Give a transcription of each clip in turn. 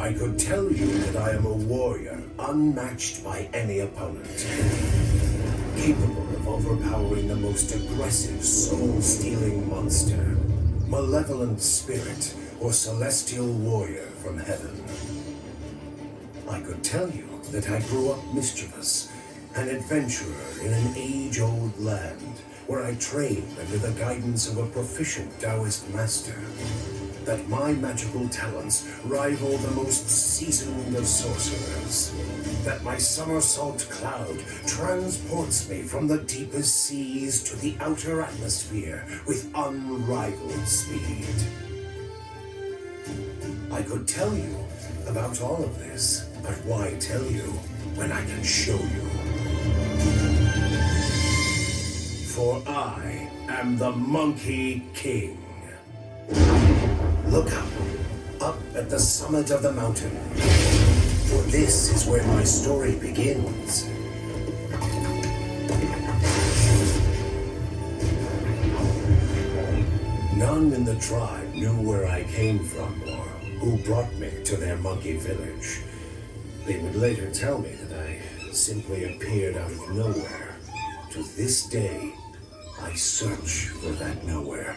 I could tell you that I am a warrior, unmatched by any opponent. Capable of overpowering the most aggressive, soul-stealing monster, malevolent spirit, or celestial warrior from heaven. I could tell you that I grew up mischievous, an adventurer in an age-old land, where I trained under the guidance of a proficient Taoist master. That my magical talents rival the most seasoned of sorcerers. That my somersault cloud transports me from the deepest seas to the outer atmosphere with unrivaled speed. I could tell you about all of this, but why tell you when I can show you? For I am the Monkey King. Look up at the summit of the mountain. For this is where my story begins. None in the tribe knew where I came from or who brought me to their monkey village. They would later tell me that I simply appeared out of nowhere. To this day, I search for that nowhere.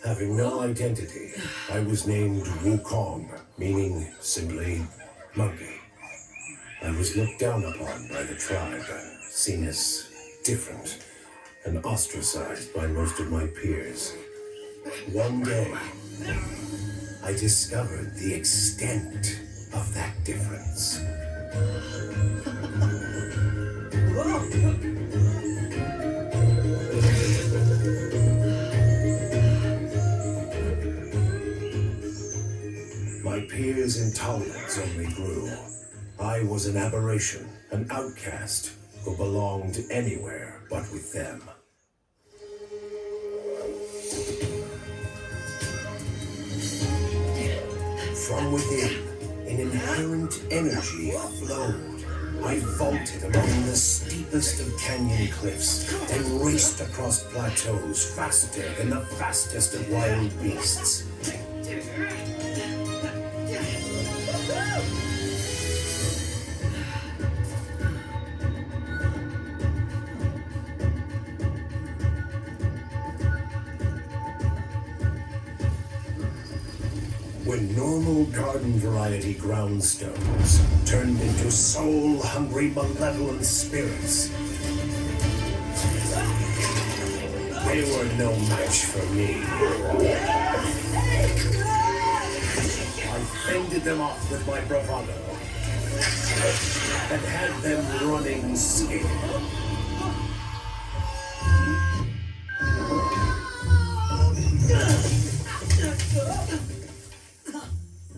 Having no identity, I was named Wukong, meaning simply monkey. I was looked down upon by the tribe, seen as different, and ostracized by most of my peers. One day, I discovered the extent of that difference. My peers' intolerance only grew. I was an aberration, an outcast, who belonged anywhere but with them. From within, an inherent energy flowed. I vaulted among the steepest of canyon cliffs, then raced across plateaus faster than the fastest of wild beasts. When normal garden variety ground stones turned into soul-hungry malevolent spirits, they were no match for me. I fended them off with my bravado and had them running scared.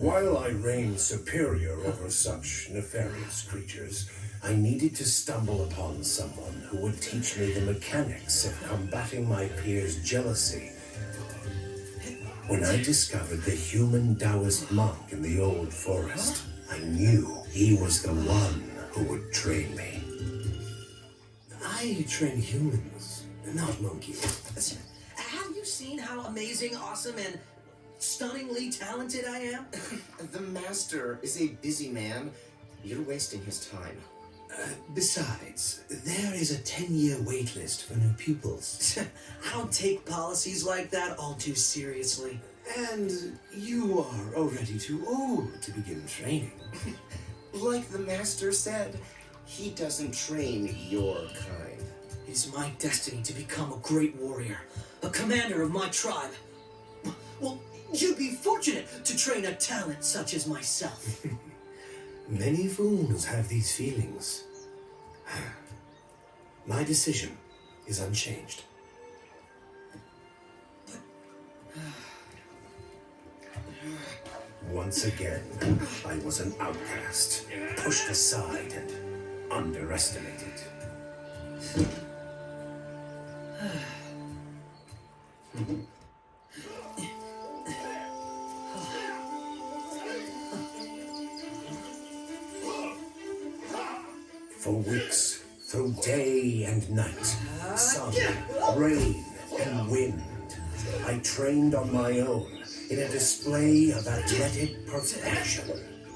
While I reigned superior over such nefarious creatures, I needed to stumble upon someone who would teach me the mechanics of combating my peers' jealousy. When I discovered the human Taoist monk in the old forest, I knew he was the one who would train me. I train humans, not monkeys. Have you seen how amazing, awesome, and stunningly talented I am? The master is a busy man. You're wasting his time. Besides, there is a 10-year wait list for new pupils. I don't take policies like that all too seriously. And you are already too old to begin training. Like the master said, he doesn't train your kind. It is my destiny to become a great warrior, a commander of my tribe. Well, you'd be fortunate to train a talent such as myself. Many fools have these feelings. My decision is unchanged. Once again, I was an outcast, pushed aside and underestimated. For weeks, through day and night, sun, rain, and wind. I trained on my own in a display of athletic perfection.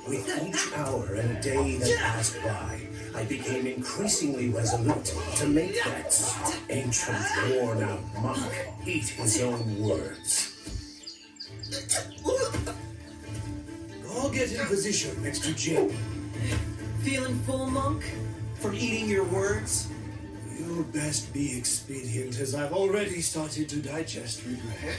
With each hour and day that passed by, I became increasingly resolute to make that ancient, worn-out monk eat his own words. I'll get in position next to Jin. Feeling full, monk? From eating your words? You'll best be expedient, as I've already started to digest regret.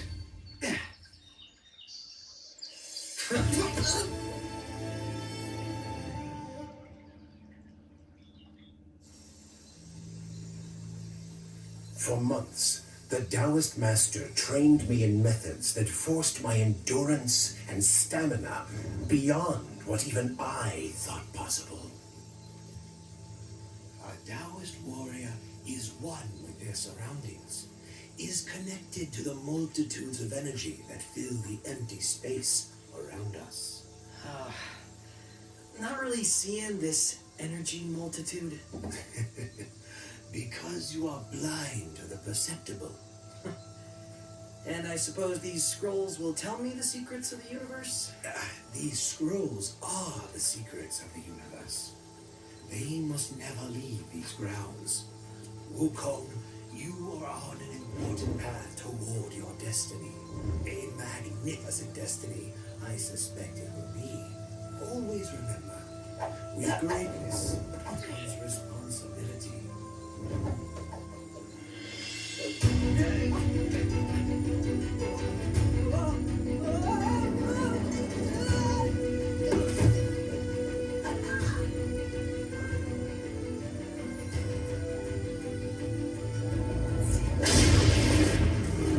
For months, the Taoist master trained me in methods that forced my endurance and stamina beyond what even I thought possible. A Taoist warrior is one with their surroundings, is connected to the multitudes of energy that fill the empty space around us. Not really seeing this energy multitude. Because you are blind to the perceptible. And I suppose these scrolls will tell me the secrets of the universe? These scrolls are the secrets of the universe. They must never leave these grounds. Wukong, you are on an important path toward your destiny. A magnificent destiny, I suspect it will be. Always remember, with greatness comes responsibility.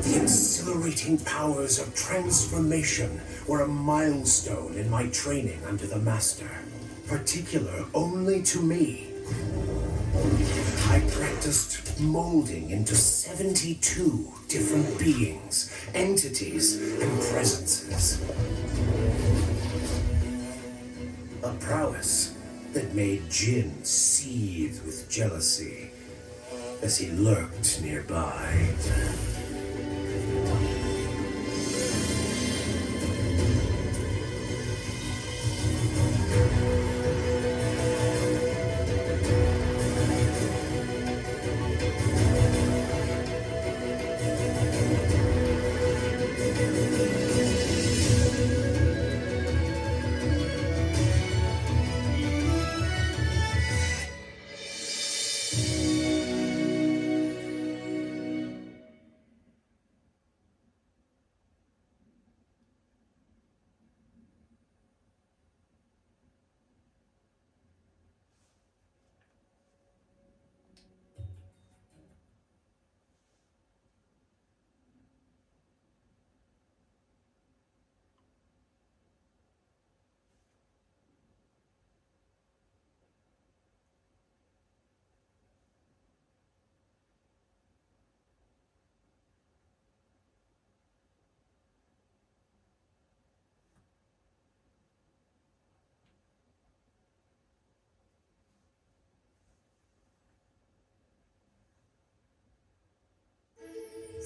The exhilarating powers of transformation were a milestone in my training under the master, particular only to me. I practiced molding into 72 different beings, entities, and presences. A prowess that made Jin seethe with jealousy as he lurked nearby.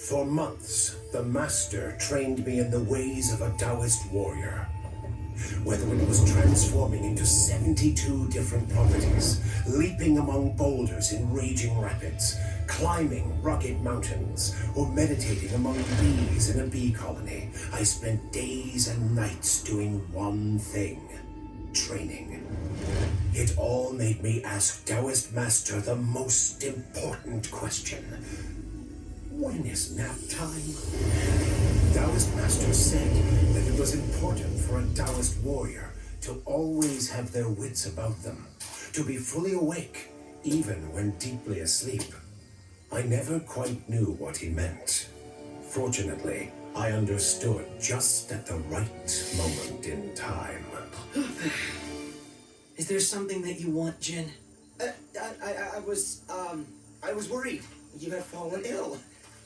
For months, the master trained me in the ways of a Taoist warrior. Whether it was transforming into 72 different properties, leaping among boulders in raging rapids, climbing rugged mountains, or meditating among bees in a bee colony, I spent days and nights doing one thing: training. It all made me ask Taoist Master the most important question. When is nap time? Taoist Master said that it was important for a Taoist warrior to always have their wits about them, to be fully awake, even when deeply asleep. I never quite knew what he meant. Fortunately, I understood just at the right moment in time. Is there something that you want, Jin? I was worried you had fallen ill.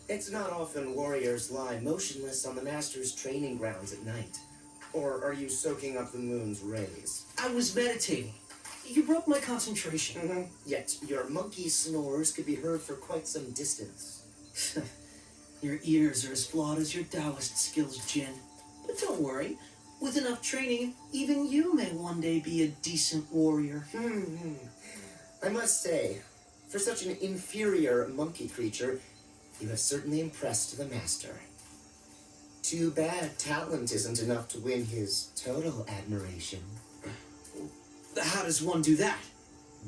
It's not often warriors lie motionless on the master's training grounds at night. Or are you soaking up the moon's rays? I was meditating. You broke my concentration. Yet your monkey snores could be heard for quite some distance. Your ears are as flawed as your Taoist skills, Jin. But don't worry. With enough training, even you may one day be a decent warrior. I must say, for such an inferior monkey creature, you have certainly impressed the master. Too bad talent isn't enough to win his total admiration. How does one do that?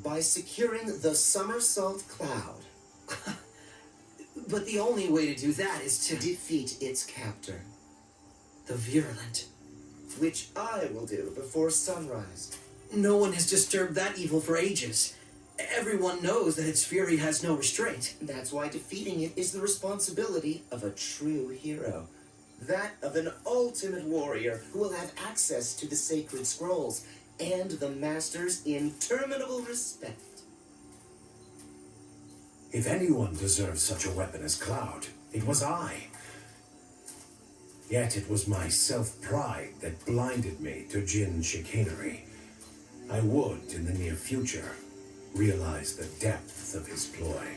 By securing the somersault cloud. But the only way to do that is to Defeat its captor. the virulent. Which I will do before sunrise. No one has disturbed that evil for ages. Everyone knows that its fury has no restraint. That's why defeating it is the responsibility of a true hero. That of an ultimate warrior who will have access to the sacred scrolls and the master's interminable respect. If anyone deserved such a weapon as Cloud, it was I. Yet it was my self-pride that blinded me to Jin's chicanery. I would, in the near future, realize the depth of his ploy.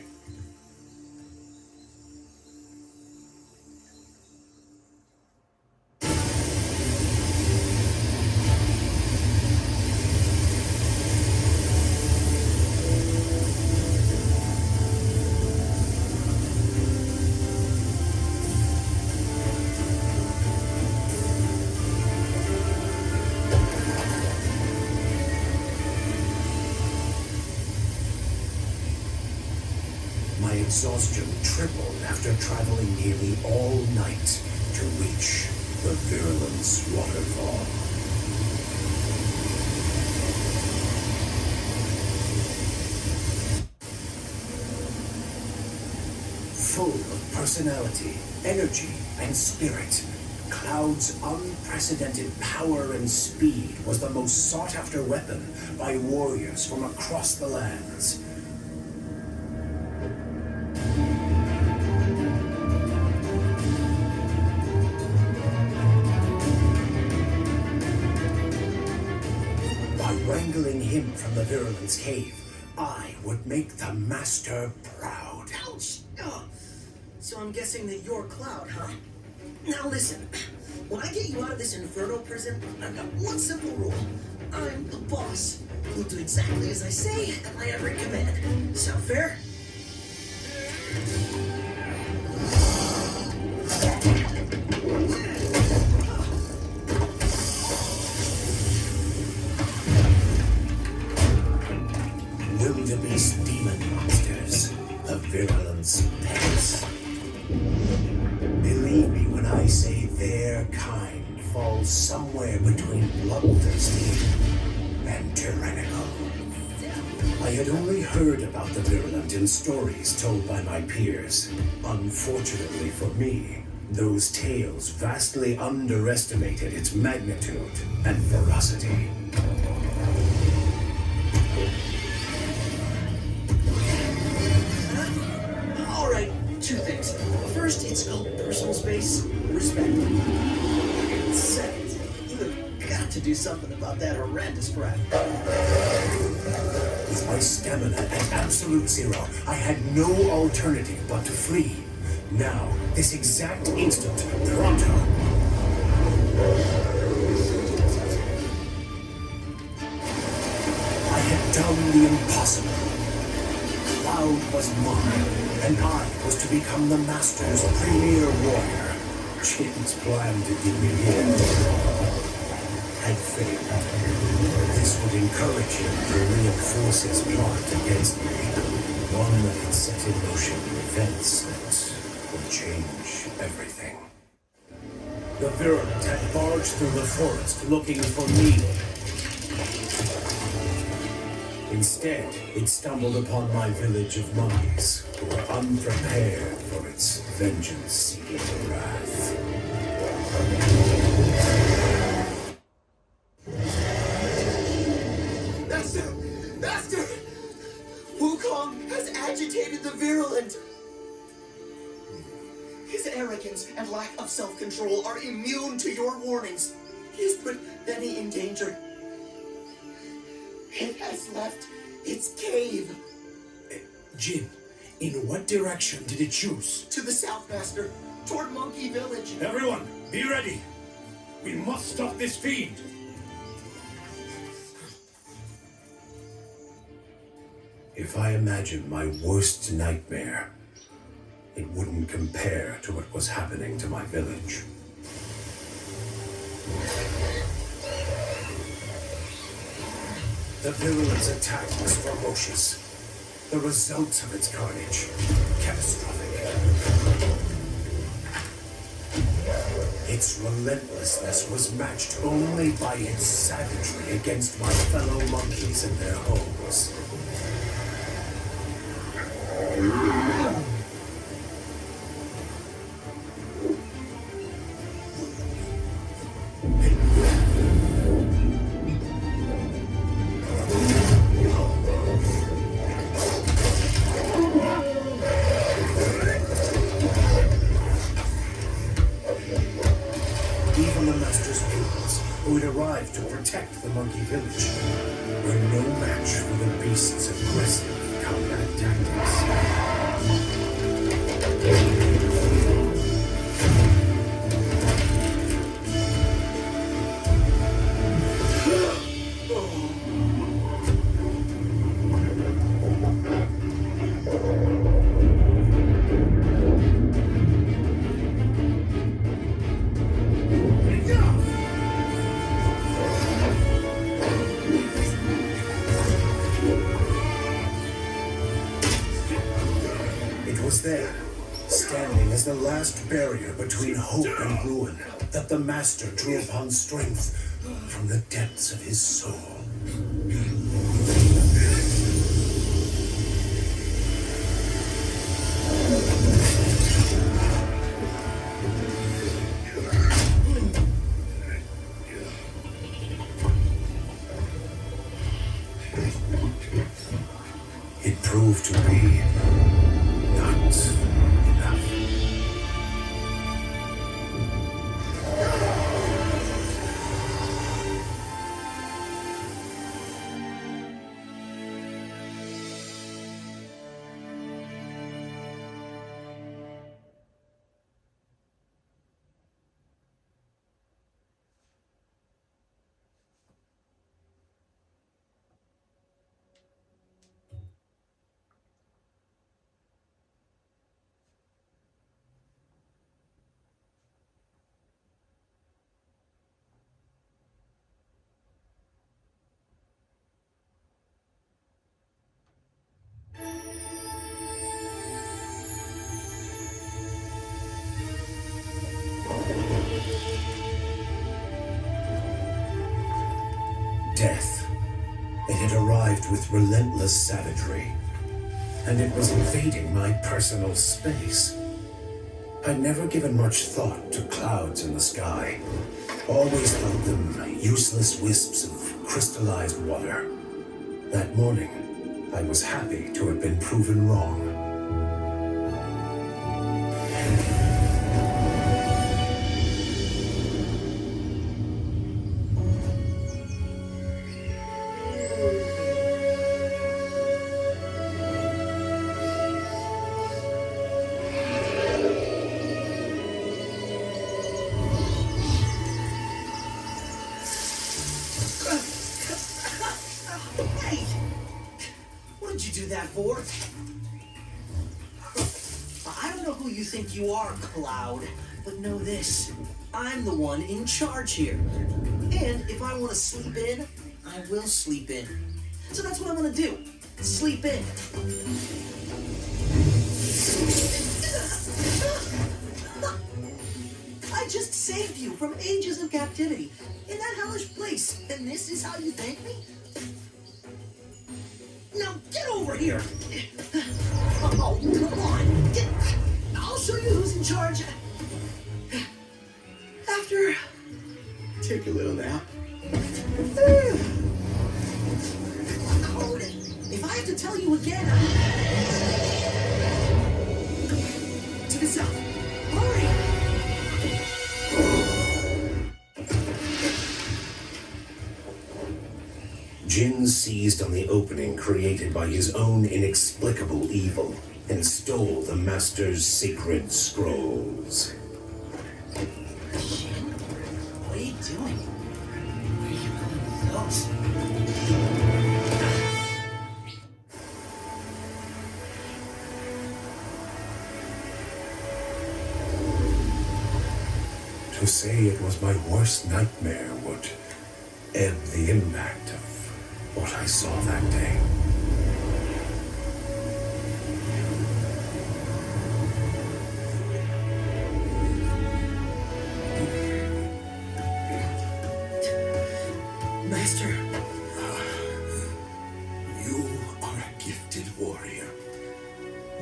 My exhaustion tripled after traveling nearly all night to reach the Virulence waterfall. Full of personality, energy, and spirit, Cloud's unprecedented power and speed was the most sought-after weapon by warriors from across the lands. By wrangling him from the Virulence cave, I would make the Master proud. Ouch! Ugh. So I'm guessing that you're Cloud, huh? Now listen, when I get you out of this infernal prison, I've got one simple rule. I'm the boss. You'll do exactly as I say at my every command. Sound fair? Wildebeest demon monsters, the Virulence pets. Believe me when I say their kind falls somewhere between bloodthirsty and tyrannical. I had only heard about the Virulent in stories told by my peers. Unfortunately for me, those tales vastly underestimated its magnitude and ferocity. All right, two things. First, it's called personal space, respect. Second, you have got to do something about that horrendous breath. With my stamina at absolute zero, I had no alternative but to flee. Now, this exact instant, pronto. I had done the impossible. Cloud was mine, and I was to become the Master's premier warrior. Jin's plan to get me here had failed. This would encourage him to reinforce his plot against me. One that had set in motion events that would change everything. The Virulent had barged through the forest looking for me. Instead, it stumbled upon my village of monkeys, who were unprepared for its vengeance-seeking wrath. Master! Master! Wukong has agitated the Virulent! His arrogance and lack of self-control are immune to your warnings. He has put many in danger. It has left its cave. Jin, in what direction did it choose? To the south, Master. Toward Monkey Village. Everyone, be ready. We must stop this fiend. If I imagined my worst nightmare, it wouldn't compare to what was happening to my village. The virulence attack was ferocious. The results of its carnage, catastrophic. Its relentlessness was matched only by its savagery against my fellow monkeys in their homes. Even the Master's pupils, who had arrived to protect the monkey village, were no match for the beast's aggressive combat tactics. It was there, standing as the last barrier between hope and ruin, that the Master drew upon strength from the depths of his soul. It proved to be not enough. Death. It had arrived with relentless savagery, and it was invading my personal space. I'd never given much thought to clouds in the sky, always held them useless wisps of crystallized water. That morning, I was happy to have been proven wrong. Hey! What did you do that for? I don't know who you think you are, Cloud, but know this. I'm the one in charge here. And if I want to sleep in, I will sleep in. So that's what I'm gonna do. Sleep in. I just saved you from ages of captivity in that hellish place, and this is how you thank me? Now get over here! Oh, come on! I'll show you who's in charge. After... Take a little nap. Code. If I have to tell you again... To the south. Hurry! Jin seized on the opening created by his own inexplicable evil and stole the Master's sacred scrolls. Jin? What are you doing? Where are you going with those? To say it was my worst nightmare would ebb the impact of what I saw that day. Master, You are a gifted warrior,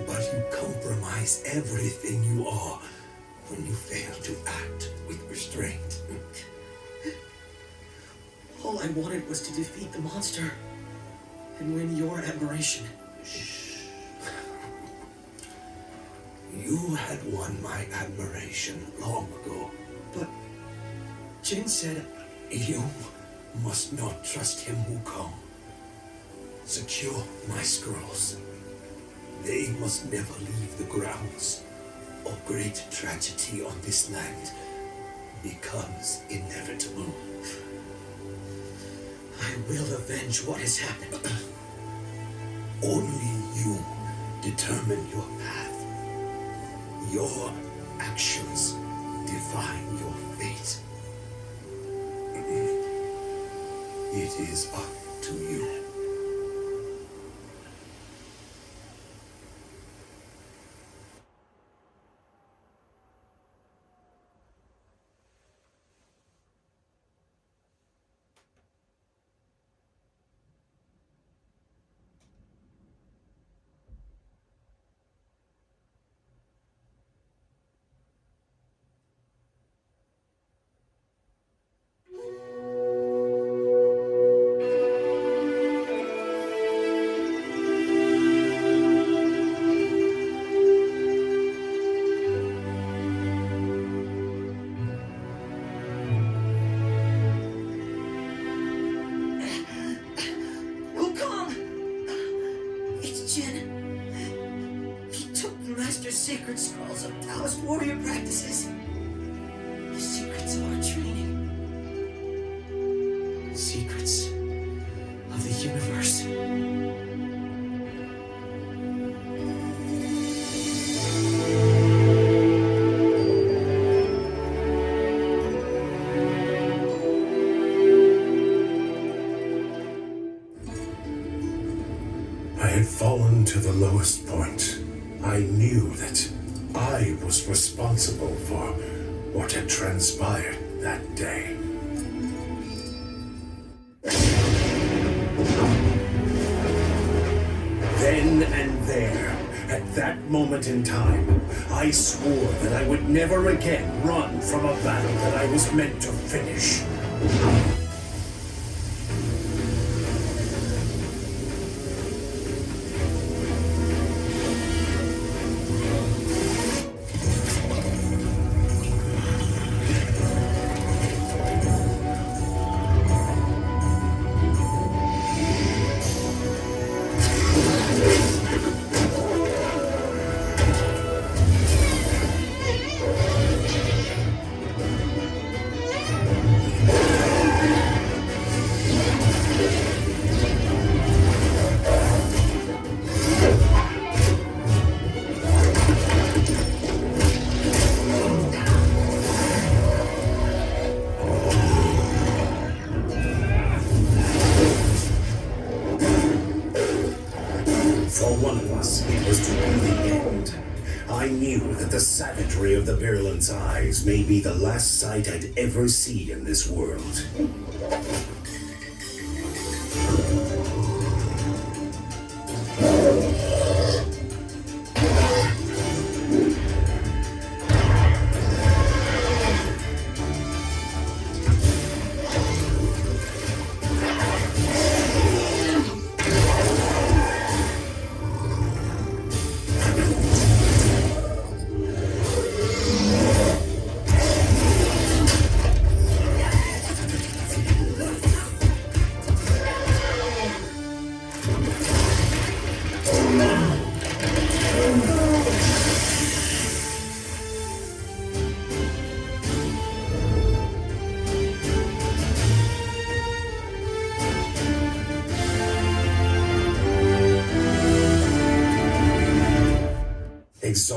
but you compromise everything you are when you fail to act with restraint. all I wanted was to defeat the monster and win your admiration. You had won my admiration long ago. But Jin said, You must not trust him who come. Secure my scrolls. They must never leave the grounds, or great tragedy on this land becomes inevitable. I will avenge what has happened. Only you determine your path. Your actions define your fate. It is up to you. Sacred scrolls of Taoist warrior practices. The secrets of our training. Secrets of the universe. I had fallen to the lowest point. I knew that I was responsible for what had transpired that day. Then and there, at that moment in time, I swore that I would never again run from a battle that I was meant to finish. For one of us, it was to be the end. I knew that the savagery of the virulent's eyes may be the last sight I'd ever see in this world.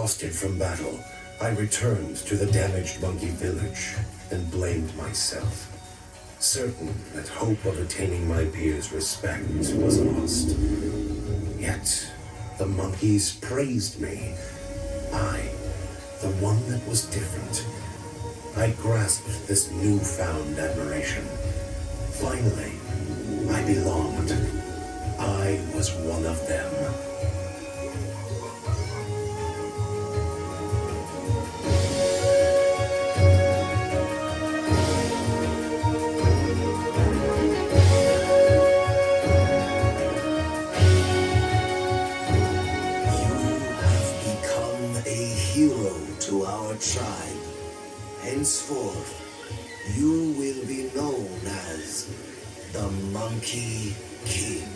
Exhausted from battle, I returned to the damaged monkey village and blamed myself. Certain that hope of attaining my peers' respect was lost. Yet, the monkeys praised me. I, the one that was different. I grasped this newfound admiration. Finally, I belonged. I was one of them. To our tribe. Henceforth, you will be known as the Monkey King.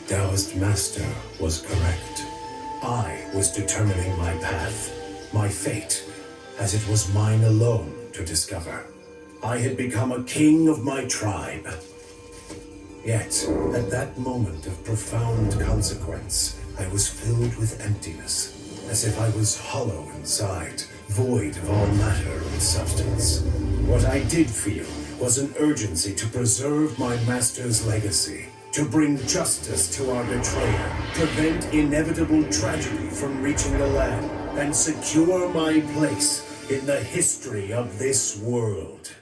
Taoist Master was correct. I was determining my path, my fate, as it was mine alone to discover. I had become a king of my tribe. Yet, at that moment of profound consequence, I was filled with emptiness, as if I was hollow inside, void of all matter and substance. What I did feel was an urgency to preserve my master's legacy, to bring justice to our betrayer, prevent inevitable tragedy from reaching the land, and secure my place in the history of this world.